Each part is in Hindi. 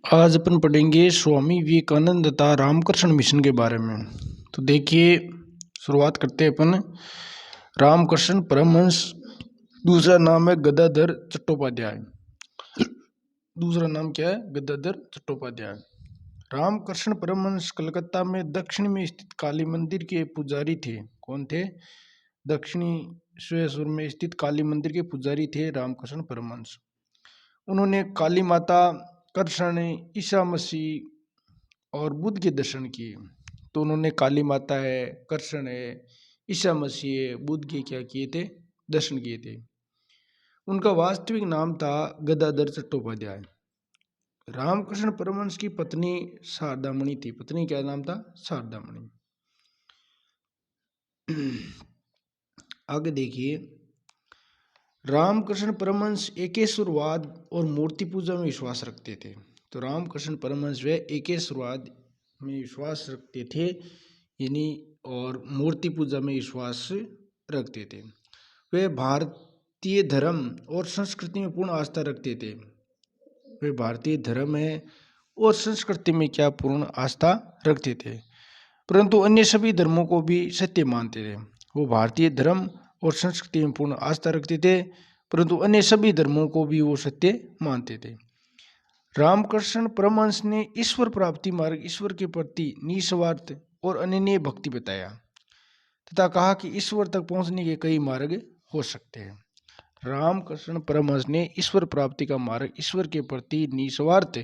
आज अपन पढ़ेंगे स्वामी विवेकानंद तथा रामकृष्ण मिशन के बारे में। तो देखिए, शुरुआत करते हैं अपन। रामकृष्ण परमहंस, दूसरा नाम है गदाधर चट्टोपाध्याय। दूसरा नाम क्या है? गदाधर चट्टोपाध्याय। रामकृष्ण परमहंस कलकत्ता में दक्षिण में स्थित काली मंदिर के पुजारी थे। कौन थे? दक्षिणी श्वेश्वर में स्थित काली मंदिर के पुजारी थे रामकृष्ण परमहंस। उन्होंने काली माता, कृष्ण, ईसा मसीह और बुद्ध के दर्शन किए। तो उन्होंने काली माता है, कृष्ण है, ईसा मसीह है, बुद्ध के क्या किए थे? दर्शन किए थे। उनका वास्तविक नाम था गदाधर चट्टोपाध्याय। रामकृष्ण परमहंस की पत्नी शारदामणि थी। पत्नी क्या नाम था? शारदामणि। आगे देखिए, रामकृष्ण परमहंस एकेश्वरवाद और मूर्ति पूजा में विश्वास रखते थे। तो रामकृष्ण परमहंस वे एकेश्वरवाद में विश्वास रखते थे, यानी और मूर्ति पूजा में विश्वास रखते थे। वे भारतीय धर्म और संस्कृति में पूर्ण आस्था रखते थे। वे भारतीय धर्म है और संस्कृति में क्या पूर्ण आस्था रखते थे, परंतु अन्य सभी धर्मों को भी सत्य मानते थे। वो भारतीय धर्म और संस्कृति में पूर्ण आस्था रखते थे, परंतु अन्य सभी धर्मों को भी वो सत्य मानते थे। रामकृष्ण परमहंस ने ईश्वर प्राप्ति मार्ग, ईश्वर के प्रति निस्वार्थ और अनन्य भक्ति बताया तथा कहा कि ईश्वर तक पहुंचने के कई मार्ग हो सकते हैं। रामकृष्ण परमहंस ने ईश्वर प्राप्ति का मार्ग, ईश्वर के प्रति निस्वार्थ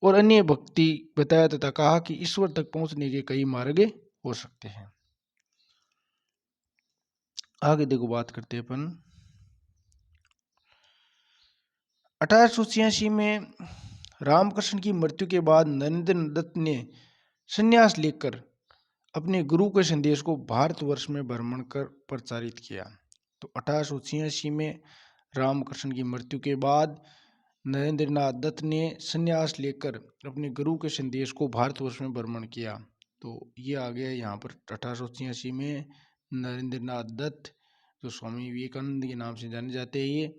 और अन्य भक्ति बताया तथा कहा कि ईश्वर तक पहुंचने के कई मार्ग हो सकते हैं। आगे देखो, बात करते हैं अपन। 1886 में रामकृष्ण की मृत्यु के बाद नरेंद्र दत्त ने संन्यास लेकर अपने गुरु के संदेश को भारतवर्ष में भ्रमण कर प्रचारित किया। तो 1886 में रामकृष्ण की मृत्यु के बाद नरेंद्रनाथ दत्त ने संन्यास लेकर अपने गुरु के संदेश को भारतवर्ष में भ्रमण किया। तो ये आ गया यहाँ पर 1886 में नरेंद्रनाथ दत्त, जो स्वामी विवेकानंद के नाम से जाने जाते हैं ये।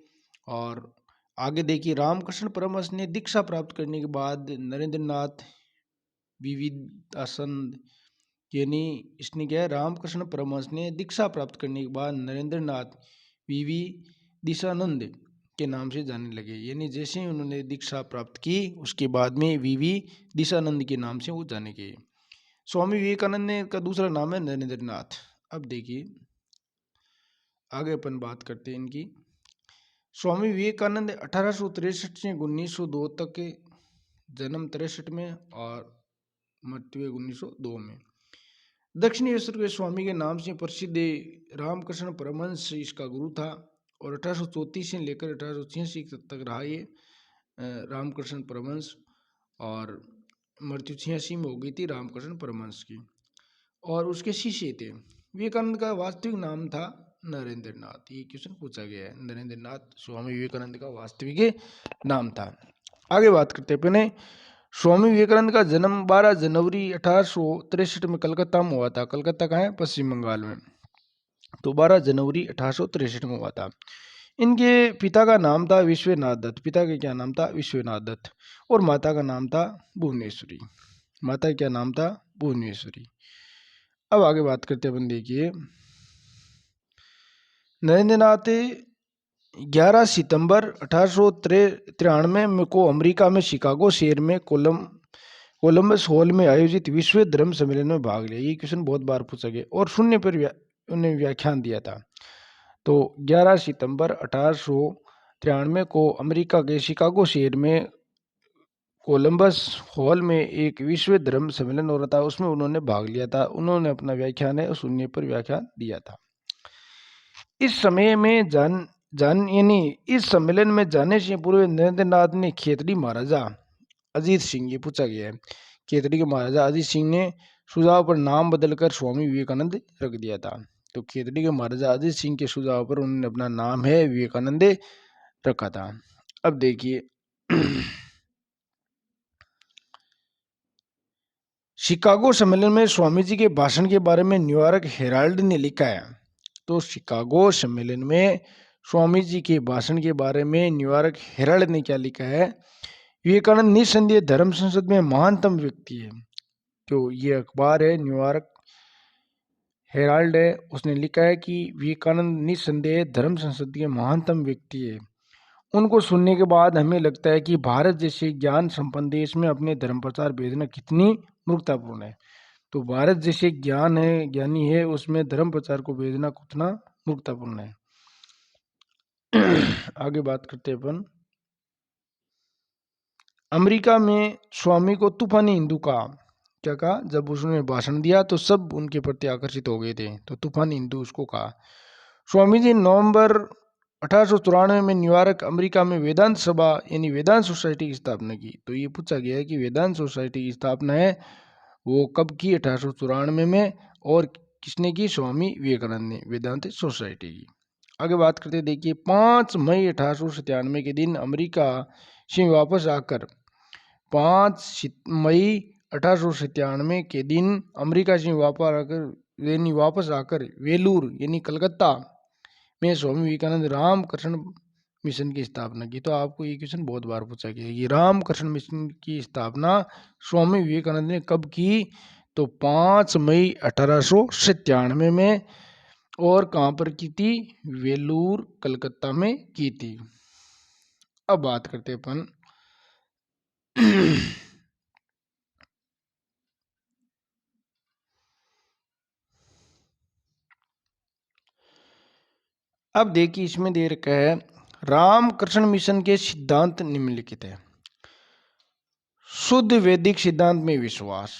और आगे देखिए, रामकृष्ण परमहंस ने दीक्षा प्राप्त करने के बाद नरेंद्रनाथ विविधानंद, यानी इसने क्या है, रामकृष्ण परमहंस ने दीक्षा प्राप्त करने के बाद नरेंद्रनाथ विविधानंद के नाम से जाने लगे। यानी जैसे ही उन्होंने दीक्षा प्राप्त की, उसके बाद में विविधानंद के नाम से वो जाने गए। स्वामी विवेकानंद का दूसरा नाम है नरेंद्रनाथ। अब देखिए, आगे अपन बात करते हैं इनकी। स्वामी विवेकानंद 1863 से 1902 तक के, जन्म 63 में और मृत्यु 1902 में। दक्षिणेश्वर के स्वामी के नाम से प्रसिद्ध रामकृष्ण परमहंस इसका गुरु था। और 1834 से लेकर 1886 तक रहा ये रामकृष्ण परमहंस, और मृत्यु 86 में हो गई थी रामकृष्ण परमहंस की। और उसके शिष्य थे। विवेकानंद का वास्तविक नाम था नरेंद्रनाथ। ये क्वेश्चन पूछा गया है, नरेंद्रनाथ स्वामी विवेकानंद का वास्तविक नाम था। आगे बात करते हैं अपने। स्वामी विवेकानंद का जन्म 12 जनवरी 1863 में कलकत्ता में हुआ था। कलकत्ता कहाँ है? पश्चिम बंगाल में। तो 12 जनवरी 1863 में हुआ था। इनके पिता का नाम था विश्वनाथ दत्त। पिता का क्या नाम था? विश्वनाथ दत्त। और माता का नाम था भुवनेश्वरी। माता का क्या नाम था? भुवनेश्वरी। अब आगे बात करते हैं अपन। देखिए, नरेंद्रनाथ 11 सितंबर 1893 को अमेरिका में शिकागो शहर में कोलंबस हॉल में आयोजित विश्व धर्म सम्मेलन में भाग लिया। ये क्वेश्चन बहुत बार पूछा गया। और शून्य पर उन्हें व्याख्यान दिया था। तो 11 सितंबर 1893 को अमेरिका के शिकागो शहर में कोलंबस हॉल में एक विश्व धर्म सम्मेलन हो रहा था, उसमें उन्होंने भाग लिया था। उन्होंने अपना व्याख्यान है शून्य पर व्याख्यान दिया था। इस समय में यानी इस सम्मेलन में जाने से पूर्व नरेंद्रनाथ ने खेतड़ी महाराजा अजीत सिंह, ये पूछा गया है, खेतड़ी के महाराजा अजीत सिंह ने सुझाव पर नाम बदलकर स्वामी विवेकानंद रख दिया था। तो खेतड़ी के महाराजा अजीत सिंह के सुझाव पर उन्होंने अपना नाम है विवेकानंद रखा था। अब देखिए, शिकागो सम्मेलन में स्वामी जी के भाषण के बारे में न्यूयॉर्क हेराल्ड ने लिखा है। तो शिकागो सम्मेलन में स्वामी जी के भाषण के बारे में न्यूयॉर्क हेराल्ड ने क्या लिखा है विवेकानंद निस्संदेह धर्म संसद में महानतम व्यक्ति है। जो ये अखबार है न्यूयॉर्क हेराल्ड है, उसने लिखा है कि विवेकानंद निस्संदेह धर्म संसद के महानतम व्यक्ति है। उनको सुनने के बाद हमें लगता है कि भारत जैसे ज्ञान संपन्न देश में अपने धर्म प्रचार भेजना कितनी मूर्खतापूर्ण है। तो भारत जैसे ज्ञानी है उसमें धर्म प्रचार को भेजना कितना मूर्खतापूर्ण है। आगे बात करते हैं अपन। अमेरिका में स्वामी को तूफानी हिंदू कहा। क्या कहा? जब उसने भाषण दिया तो सब उनके प्रति आकर्षित हो गए थे, तो तूफानी हिंदू उसको कहा। स्वामी जी नवंबर 1894 में न्यूयॉर्क अमेरिका में वेदांत सभा यानी वेदांत सोसाइटी की स्थापना की। तो ये पूछा गया है कि वेदांत सोसाइटी की स्थापना है वो कब की? 1894 में। और किसने की? स्वामी विवेकानंद ने वेदांत सोसाइटी की। आगे बात करते देखिए 5 मई 1897 के दिन अमेरिका से वापस आकर 5 मई 1897 के दिन अमेरिका से वापस आकर वेलूर यानी कलकत्ता में स्वामी विवेकानंद रामकृष्ण मिशन की स्थापना की। तो आपको ये क्वेश्चन बहुत बार पूछा गया है कि रामकृष्ण मिशन की स्थापना स्वामी विवेकानंद ने कब की? तो 5 मई 1897 में। और कहाँ पर की थी? वेलूर कलकत्ता में की थी। अब बात करते अपन अब देखिए इसमें दे रखा है रामकृष्ण मिशन के सिद्धांत निम्नलिखित है। शुद्ध वैदिक सिद्धांत में विश्वास,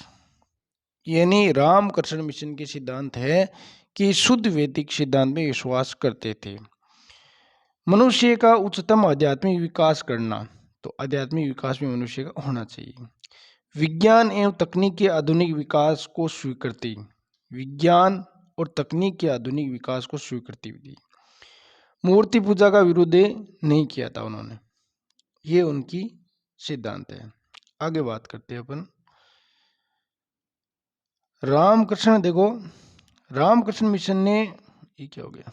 यानी रामकृष्ण मिशन के सिद्धांत है कि शुद्ध वैदिक सिद्धांत में विश्वास करते थे। मनुष्य का उच्चतम आध्यात्मिक विकास करना, तो आध्यात्मिक विकास में मनुष्य का होना चाहिए। विज्ञान एवं तकनीक के आधुनिक विकास को स्वीकृति, विज्ञान और तकनीक के आधुनिक विकास को स्वीकृति दी। मूर्ति पूजा का विरोध नहीं किया था उन्होंने, ये उनकी सिद्धांत है। आगे बात करते हैं अपन रामकृष्ण। देखो रामकृष्ण मिशन ने, ये क्या हो गया?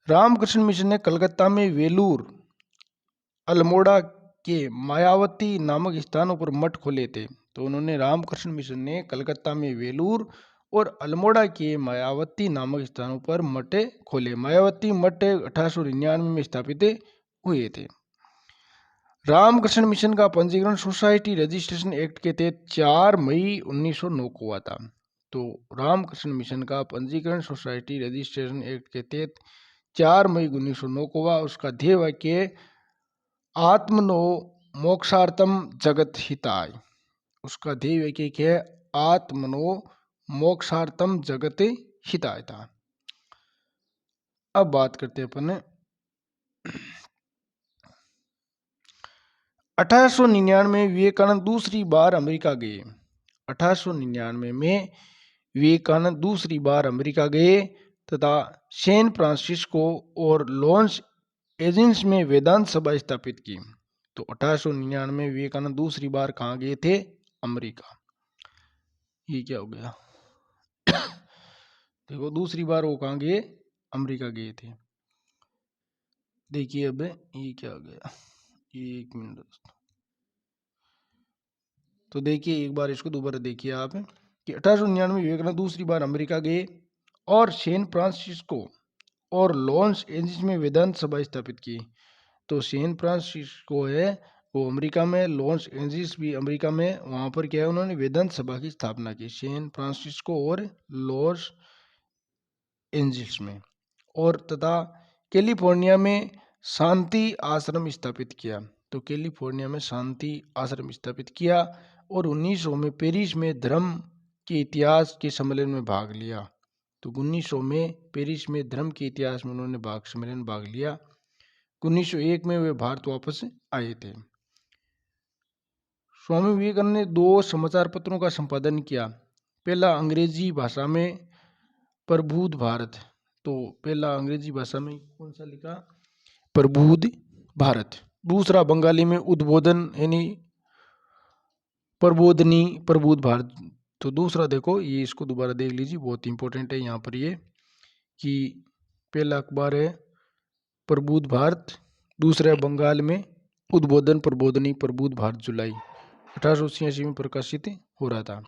रामकृष्ण मिशन ने कलकत्ता में वेलूर अल्मोड़ा के मायावती नामक स्थानों पर मठ खोले थे। तो उन्होंने रामकृष्ण मिशन ने कलकत्ता में वेलूर और अल्मोड़ा के मायावती नामक स्थानों पर मठ खोले। मायावती मठ 1899 में स्थापित हुए थे। रामकृष्ण मिशन का पंजीकरण सोसाइटी रजिस्ट्रेशन एक्ट के तहत 4 मई 1909 को हुआ था। तो रामकृष्ण मिशन का पंजीकरण सोसाइटी रजिस्ट्रेशन एक्ट के तहत 4 मई 1909 को हुआ। उसका ध्येय वाक्य आत्मनो मोक्षार्थम जगत हिताय। उसका ध्येय वाक्य क्या है? आत्मनो मोक्षार्थम जगत हिताय था। अब बात करते हैं अपन 1899 में विवेकानंद दूसरी बार अमेरिका गए। 1899 में विवेकानंद दूसरी बार अमेरिका गए तथा सैन फ्रांसिस्को और लॉस एंजिल्स में वेदांत सभा स्थापित की। तो 1899 में विवेकानंद दूसरी बार कहाँ गए थे? अमेरिका। ये क्या हो गया? देखो दूसरी बार वो कहाँ गए? अमेरिका गए थे। देखिए अब ये क्या हो गया? 1 मिनट दोस्तों। तो देखिए एक बार इसको दोबारा देखिए आप कि 1899 विवेकानंद दूसरी बार अमेरिका गए और सैन फ्रांसिस्को और लॉस एंजिल्स में वेदांत सभा स्थापित की। तो सैन फ्रांसिस्को है वो अमेरिका में, लॉस एंजिल्स भी अमेरिका में, वहाँ पर क्या है उन्होंने वेदांत सभा की स्थापना की सैन फ्रांसिस्को और लॉस एंजिल्स में। और तथा कैलिफोर्निया में शांति आश्रम स्थापित किया। तो कैलिफोर्निया में शांति आश्रम स्थापित किया और 1900 में पेरिस में धर्म के इतिहास के सम्मेलन में भाग लिया। तो 1900 में पेरिस में धर्म के इतिहास में उन्होंने सम्मेलन भाग लिया। 1901 में वे भारत वापस आए थे। स्वामी विवेकानंद ने 2 समाचार पत्रों का संपादन किया। पहला अंग्रेजी भाषा में प्रबुद्ध भारत। तो पहला अंग्रेजी भाषा में कौन सा लिखा? प्रबुद्ध भारत। दूसरा बंगाली में उद्बोधन यानी प्रबोधनी प्रबुद्ध भारत। तो दूसरा देखो ये, इसको दोबारा देख लीजिए, बहुत इंपॉर्टेंट है यहाँ पर ये कि पहला अखबार है प्रबुद्ध भारत, दूसरा बंगाल में उद्बोधन प्रबोधनी प्रबुद्ध भारत जुलाई 1886 में प्रकाशित हो रहा था।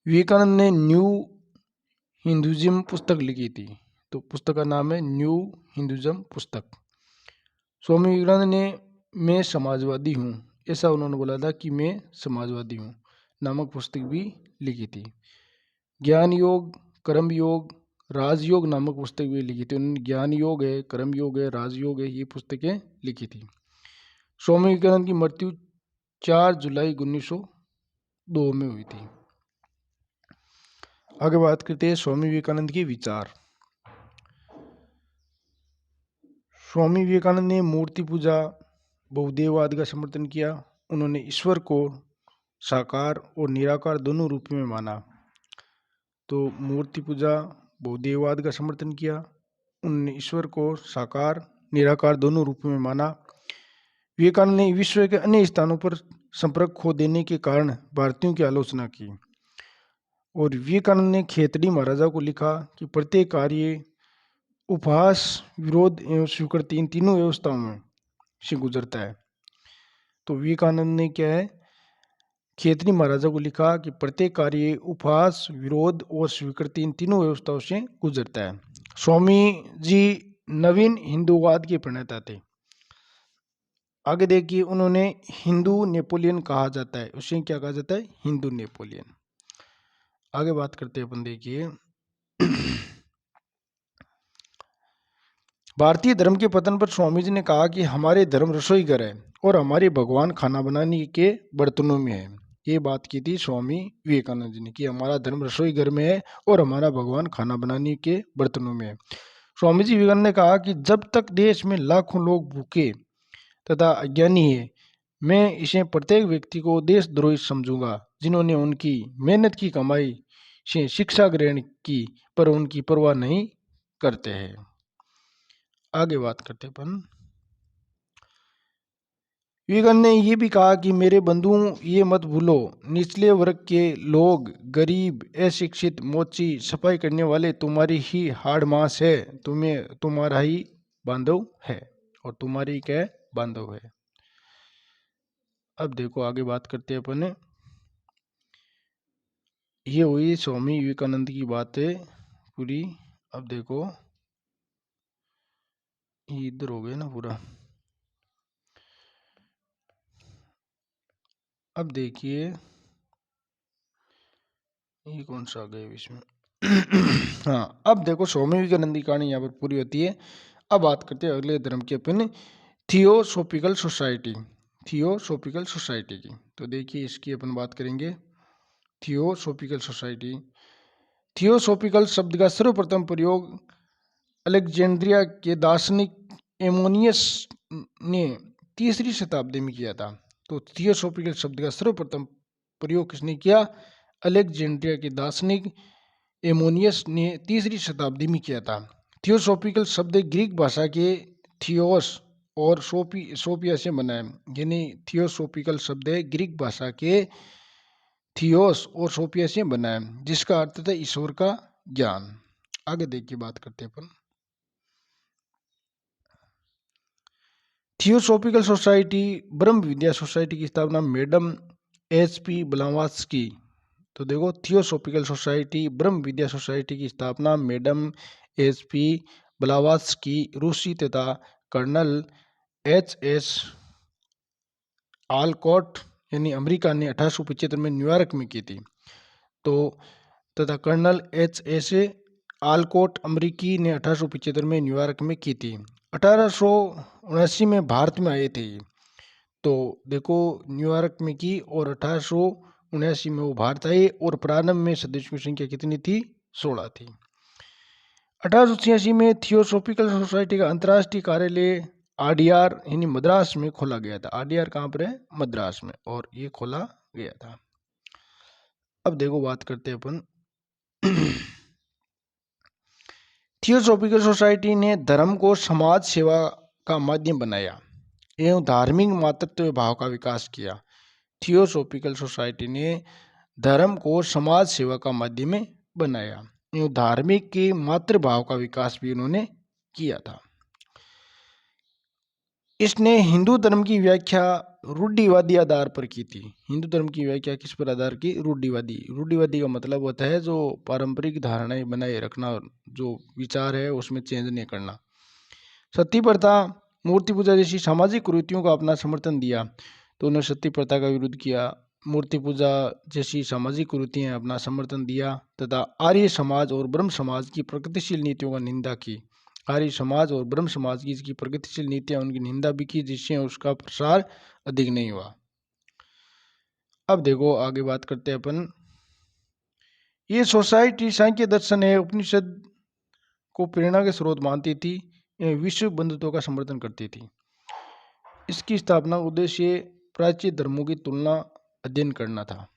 विवेकानंद ने न्यू हिंदुइज्म पुस्तक लिखी थी, तो पुस्तक का नाम है न्यू हिंदुइज्म पुस्तक। स्वामी विवेकानंद ने मैं समाजवादी हूँ, ऐसा उन्होंने बोला था कि मैं समाजवादी हूँ नामक पुस्तक भी लिखी थी। ज्ञान योग, कर्म योग, राजयोग नामक पुस्तक भी लिखी थी उन्होंने। ज्ञान योग है, कर्म योग है, राजयोग है, ये पुस्तकें लिखी थी। स्वामी विवेकानंद की मृत्यु 4 जुलाई 1902 में हुई थी। आगे बात करते हैं स्वामी विवेकानंद के विचार। स्वामी विवेकानंद ने मूर्ति पूजा, बहुदेववाद का समर्थन किया। उन्होंने ईश्वर को साकार और निराकार दोनों रूप में माना। तो मूर्ति पूजा, बहुदेववाद का समर्थन किया। उन्होंने ईश्वर को साकार निराकार दोनों रूप में माना। विवेकानंद ने विश्व के अन्य स्थानों पर संपर्क खो देने के कारण भारतीयों की आलोचना की। और विवेकानंद ने खेतड़ी महाराजा को लिखा कि प्रत्येक कार्य उपहास, विरोध एवं स्वीकृति इन तीनों व्यवस्थाओं में से गुजरता है। तो विवेकानंद ने क्या है, खेतड़ी महाराजा को लिखा कि प्रत्येक कार्य उपहास, विरोध और स्वीकृति इन तीनों व्यवस्थाओं से गुजरता है। स्वामी जी नवीन हिंदूवाद के प्रणेता थे। आगे देखिए, उन्होंने हिंदू नेपोलियन कहा जाता है, उसे क्या कहा जाता है, हिंदू नेपोलियन। आगे बात करते हैं अपन, देखिए भारतीय धर्म के पतन पर स्वामी जी ने कहा कि हमारे धर्म रसोई घर है और हमारे भगवान खाना बनाने के बर्तनों में है। ये बात की थी स्वामी विवेकानंद जी ने कि हमारा धर्म रसोई घर में है और हमारा भगवान खाना बनाने के बर्तनों में है। स्वामी जी विवेकानंद ने कहा कि जब तक देश में लाखों लोग भूखे तथा अज्ञानी है, मैं इसे प्रत्येक व्यक्ति को देशद्रोही समझूंगा जिन्होंने उनकी मेहनत की कमाई से शिक्षा ग्रहण की पर उनकी परवाह नहीं करते हैं। आगे बात करते अपन, विवेकानंद ने यह भी कहा कि मेरे बंधुओं, ये मत भूलो, निचले वर्ग के लोग, गरीब, अशिक्षित, मोची, सफाई करने वाले तुम्हारी ही हाड़ मांस है, तुम्हारा ही बांधव है और तुम्हारी क्या बांधव है। अब देखो आगे बात करते हैं अपन, ये हुई स्वामी विवेकानंद की बातें पूरी। अब देखो ये इधर हो गया ना पूरा। अब देखिए ये कौन सा आ गया इसमें हाँ, अब देखो स्वामी विवेकानंद की कहानी यहाँ पर पूरी होती है। अब बात करते हैं अगले धर्म की अपन, थियोसॉफिकल सोसाइटी। थियोसॉफिकल सोसाइटी की, तो देखिए इसकी अपन बात करेंगे। थियोसॉफिकल सोसाइटी, थियोसॉफिकल शब्द का सर्वप्रथम प्रयोग अलेक्जेंड्रिया के दार्शनिक एमोनियस ने 3री शताब्दी में किया था। तो थियोसॉफिकल शब्द का सर्वप्रथम प्रयोग किसने किया, अलेक्जेंड्रिया के दार्शनिक एमोनियस ने 3री शताब्दी में किया था। थियोसॉफिकल शब्द ग्रीक भाषा के थियोस और सोफिया से बना है, यानी थियोसॉफिकल शब्द ग्रीक भाषा के थियोस और सोफिया से बना है, जिसका अर्थ था ईश्वर का ज्ञान। आगे देखिए बात करते हैं अपन, थियोसॉफिकल सोसाइटी ब्रह्म विद्या सोसाइटी की स्थापना मैडम HP ब्लावात्स्की। तो देखो थियोसॉफिकल सोसाइटी ब्रह्म विद्या सोसाइटी की स्थापना मैडम HP ब्लावात्स्की रूसी तथा कर्नल HS आलकॉट यानी अमेरिका ने 1875 में न्यूयॉर्क में की थी। तो तथा कर्नल HS आलकॉट अमेरिकी ने 1875 में न्यूयॉर्क में की थी। 1879 में भारत में आए थे। तो देखो न्यूयॉर्क में की और 1879 में वो भारत आए और प्रारंभ में सदस्यों की संख्या कितनी थी, 16 थी। 1886 में थियोसॉफिकल सोसाइटी का अंतर्राष्ट्रीय कार्यालय RDR यानी मद्रास में खोला गया था। RDR कहाँ पर है, मद्रास में, और ये खोला गया था। अब देखो बात करते हैं अपन थियोसॉफिकल सोसाइटी ने धर्म को समाज सेवा का माध्यम बनाया एवं धार्मिक मातृत्व भाव का विकास किया। थियोसॉफिकल सोसाइटी ने धर्म को समाज सेवा का माध्यम बनाया एवं धार्मिक के मातृभाव का विकास भी उन्होंने किया था। इसने हिंदू धर्म की व्याख्या रूढ़िवादी आधार पर की थी। हिंदू धर्म की व्याख्या किस पर आधार की? रूढ़िवादी। रूढ़िवादी का मतलब होता है जो पारंपरिक धारणाएं बनाए रखना और जो विचार है उसमें चेंज नहीं करना। सती प्रथा, मूर्ति पूजा जैसी सामाजिक कुरीतियों को अपना समर्थन दिया। तो उन्होंने सती प्रथा का विरोध किया, मूर्ति पूजा जैसी सामाजिक कुरीतियां अपना समर्थन दिया तथा आर्य समाज और ब्रह्म समाज की प्रगतिशील नीतियों का निंदा की। आर्य समाज और ब्रह्म समाज की इसकी प्रगतिशील नीतियां उनकी निंदा भी की, जिससे उसका प्रसार अधिक नहीं हुआ। अब देखो आगे बात करते हैं अपन। ये सोसाइटी सांख्य दर्शन है उपनिषद को प्रेरणा के स्रोत मानती थी। यह विश्व बंधुत्व का समर्थन करती थी। इसकी स्थापना उद्देश्य प्राच्य धर्मों की तुलना अध्ययन करना था।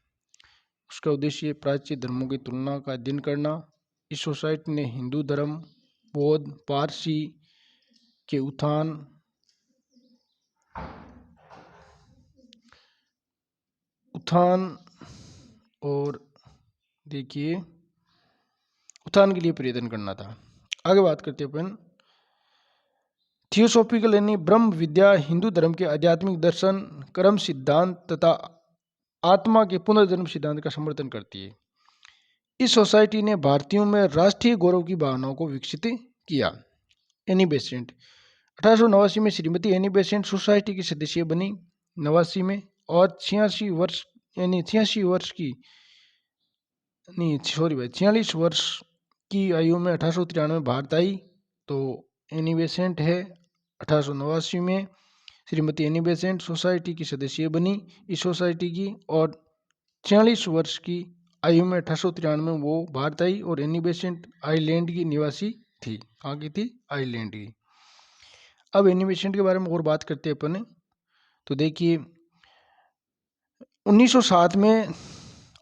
उसका उद्देश्य प्राच्य धर्मों की तुलना का अध्ययन करना। इस सोसाइटी ने हिंदू धर्म, बौद्ध, पारसी के उत्थान और देखिए उत्थान के लिए प्रयत्न करना था। आगे बात करते हैं अपन। थियोसॉफिकल यानी ब्रह्म विद्या हिंदू धर्म के आध्यात्मिक दर्शन, कर्म सिद्धांत तथा आत्मा के पुनर्जन्म सिद्धांत का समर्थन करती है। इस सोसाइटी ने भारतीयों में राष्ट्रीय गौरव की भावनाओं को विकसित किया। एनी बेसेंट 1889 में श्रीमती एनी बेसेंट सोसाइटी की सदस्य बनी 89 में, और 46 वर्ष की नहीं सॉरी भाई 46 वर्ष की आयु में 1893 में भारत आई। तो एनी बेसेंट है 1889 में श्रीमती एनी बेसेंट सोसाइटी की सदस्य बनी इस सोसाइटी की, और 46 वर्ष की आयु में 1893 में वो भारत आई। और एनी बेसेंट आइलैंड की निवासी थी। कहाँ की थी? आइलैंड की। अब एनी बेसेंट के बारे में और बात करते हैं अपन। तो देखिए 1907 में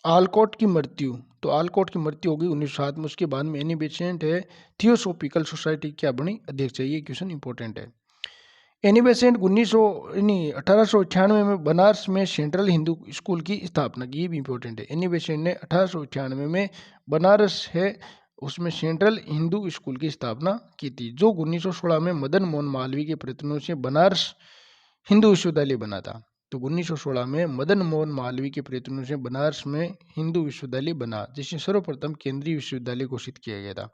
आलकोट की मृत्यु, तो आलकोट की मृत्यु हो गई 1907 में। उसके बाद में एनी बेसेंट है थियोसॉफिकल सोसाइटी क्या बनी? अध्यक्ष। ये क्वेश्चन इंपॉर्टेंट है। एनी बेसेंट 1898 में बनारस में सेंट्रल हिंदू स्कूल की स्थापना की। ये भी इंपॉर्टेंट है। एनी बेसेंट ने 1898 में बनारस है उसमें सेंट्रल हिंदू स्कूल की स्थापना की थी, जो 1916 में मदन मोहन मालवीय के प्रयत्नों से बनारस हिंदू विश्वविद्यालय बना था। तो 1916 में मदन मोहन मालवीय के प्रयत्नों से बनारस में हिंदू विश्वविद्यालय बना, जिसे सर्वप्रथम केंद्रीय विश्वविद्यालय घोषित किया गया था।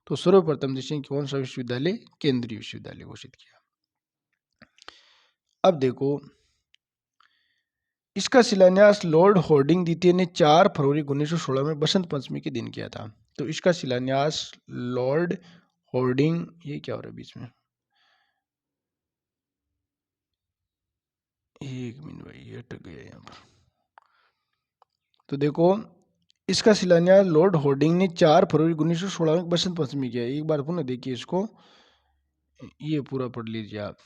तो सर्वप्रथम जिसे कौन सा विश्वविद्यालय? केंद्रीय विश्वविद्यालय घोषित किया। अब देखो इसका शिलान्यास लॉर्ड हॉर्डिंग द्वितीय ने 4 फरवरी 1916 में बसंत पंचमी के दिन किया था। तो इसका शिलान्यास लॉर्ड हॉर्डिंग, ये क्या हो रहा है बीच में, एक मिनट भाई ये अटक गया यहाँ पर। तो देखो इसका शिलान्यास लॉर्ड हॉर्डिंग ने 4 फरवरी 1916 में बसंत पंचमी किया। एक बार पुनः देखिए इसको, ये पूरा पढ़ लीजिए आप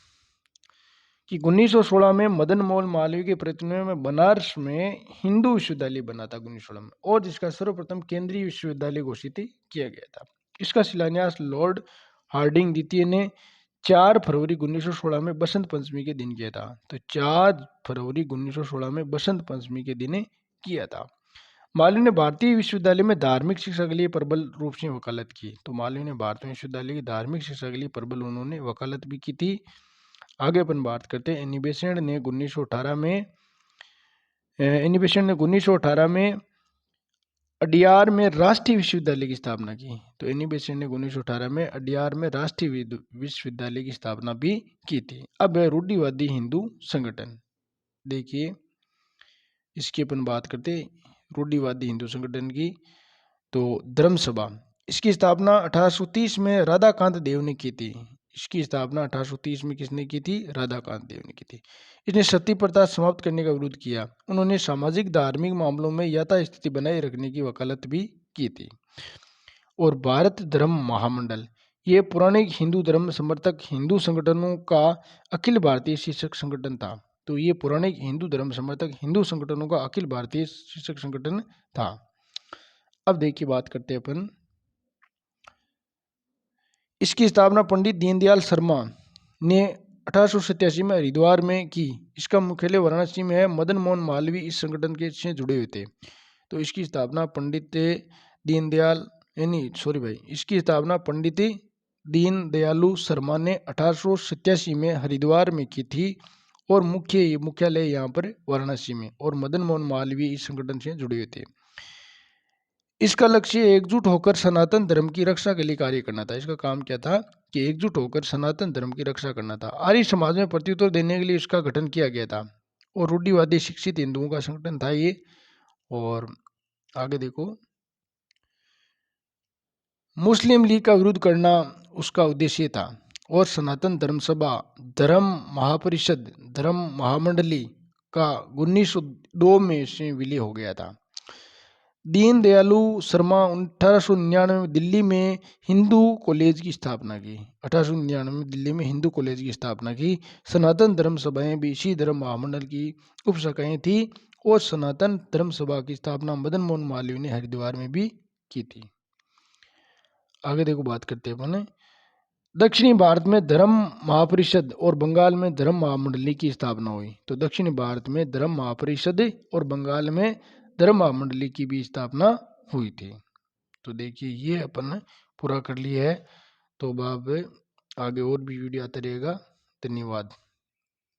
कि 1916 में मदन मोहन मालवीय के प्रयत्नों में बनारस में हिंदू विश्वविद्यालय बना था 1916 में, और जिसका सर्वप्रथम केंद्रीय विश्वविद्यालय घोषित किया गया था। इसका शिलान्यास लॉर्ड हार्डिंग द्वितीय ने 4 फरवरी 1916 में बसंत पंचमी के दिन किया था। तो 4 फरवरी 1916 में बसंत पंचमी के दिन किया था। मालवीय ने भारतीय विश्वविद्यालय में धार्मिक शिक्षा के लिए प्रबल रूप से वकालत की। तो मालवीय ने भारतीय विश्वविद्यालय की धार्मिक शिक्षा के लिए प्रबल उन्होंने वकालत भी की थी। आगे अपन बात करते हैं। एनी बेसेंट ने 1918 में अडियार में राष्ट्रीय विश्वविद्यालय की स्थापना की। तो एनी बेसेंट ने 1918 में अडियार में राष्ट्रीय विश्वविद्यालय की स्थापना भी की थी। अब है रूढ़िवादी हिंदू संगठन। देखिए इसकी अपन बात करते हैं रूढ़िवादी हिंदू संगठन की। तो धर्म सभा, इसकी स्थापना 1830 में राधाकांत देव ने की थी। इसकी स्थापना 1830 में किसने की थी? राधाकांत देव ने की थी। इसने सती प्रथा समाप्त करने का विरोध किया। उन्होंने सामाजिक धार्मिक मामलों में यथास्थिति बनाए रखने की वकालत भी की थी। और भारत धर्म महामंडल, ये पौराणिक हिंदू धर्म समर्थक हिंदू संगठनों का अखिल भारतीय शीर्षक संगठन था। तो ये पौराणिक हिंदू धर्म समर्थक हिंदू संगठनों का अखिल भारतीय शीर्षक संगठन था। अब देखिए बात करते हैं अपन। इसकी स्थापना पंडित दीनदयाल शर्मा ने 1887 में हरिद्वार में की। इसका मुख्यालय वाराणसी में है। मदन मोहन मालवीय इस संगठन के से जुड़े हुए थे। तो इसकी स्थापना पंडित दीनदयाल इसकी स्थापना पंडित दीन दयालु शर्मा ने 1887 में हरिद्वार में की थी और मुख्यालय यहाँ पर वाराणसी में, और मदन मोहन मालवीय इस संगठन से जुड़े हुए थे। इसका लक्ष्य एकजुट होकर सनातन धर्म की रक्षा के लिए कार्य करना था। इसका काम क्या था कि एकजुट होकर सनातन धर्म की रक्षा करना था। आर्य समाज में प्रत्युत्तर देने के लिए इसका गठन किया गया था और रूढ़िवादी शिक्षित हिंदुओं का संगठन था ये। और आगे देखो, मुस्लिम लीग का विरोध करना उसका उद्देश्य था और सनातन धर्म सभा, धर्म महापरिषद, धर्म महामंडली का 1902 में से विलय हो गया था। दीन दयालु शर्मा 1899 में दिल्ली में हिंदू कॉलेज की स्थापना की। 1899 में दिल्ली में हिंदू कॉलेज की स्थापना की। सनातन धर्म सभाएं भी इसी धर्म महामंडल की उपशाखाएं थी और सनातन धर्म सभा की स्थापना मदन मोहन मालवीय ने हरिद्वार में भी की थी। आगे देखो, बात करते हैं अपन। दक्षिणी भारत में धर्म महापरिषद और बंगाल में धर्म महामंडली की स्थापना हुई। तो दक्षिणी भारत में धर्म महापरिषद और बंगाल में धर्म महामंडली की भी स्थापना हुई थी। तो देखिए, ये अपन पूरा कर लिया है। तो अब आगे और भी वीडियो आता रहेगा। धन्यवाद।